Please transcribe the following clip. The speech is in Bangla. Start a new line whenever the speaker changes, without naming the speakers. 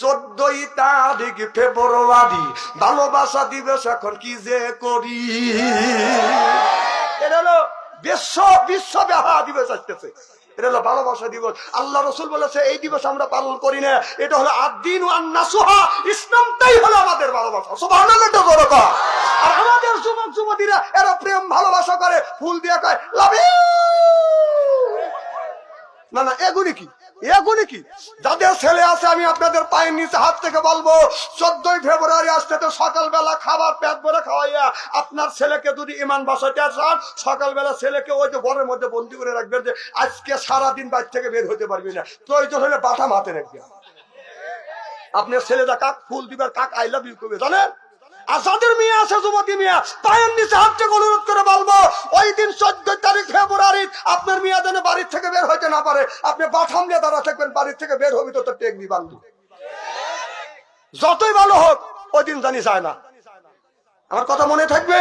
14 তারিখ ফেব্রুয়ারি ভালোবাসা দিবস এখন কি যে করি। এটা হলো বিশ্ব বিবাহ দিবস আসতেছে, এটা হলো ভালোবাসা দিবস। আল্লাহ রসুল বলেছে এই দিবস আমরা পালন করি না, এটা হলো আদ-দীন ওয়ান নাসুহা, ইসলামটাই হলো আমাদের ভালোবাসা। সুবহানাল্লাহ। আর আমাদের যুবক যুবতীরা এরা প্রেম ভালোবাসা করে, ফুল দিয়ে কয় লাভ ইউ। না না, এগুলি কি যাদের ছেলে আছে আমি আপনাদের পায়ের নিচে হাত থেকে বলবো, 14 ফেব্রুয়ারি আসতে তো সকালবেলা খাবার পেট ভরে খাওয়াইয়া আপনার ছেলেকে যদি ইমান বাসাতে চান, সকালবেলা ছেলেকে ওই যে ঘরের মধ্যে বন্দি করে রাখবেন যে আজকে সারাদিন বাইরে থেকে বের হতে পারবি না, প্রয়োজন হলে বাটা মাতে রাখবে। আপনার ছেলেটা কাক ফুল দিবার, কাক আই লাভ ইউ করবে জানেন। আর যাদের মেয়ে আছে যুবতী মেয়ে, পায়ের নিচে হাত থেকে অনুরোধ করে বলবো, ওই দিন 14 তারিখ ফেব্রুয়ারি আপনার মেয়ে যেন বাড়ির থেকে বের হইতে না পারে। আপনি বাথাম দিয়ে দাঁড়া থাকবেন, বাড়ির থেকে বের হবি তো তোর টেকনি বান্ধু, যতই ভালো হোক ওই দিন জানি যায় না। আমার কথা মনে থাকবে।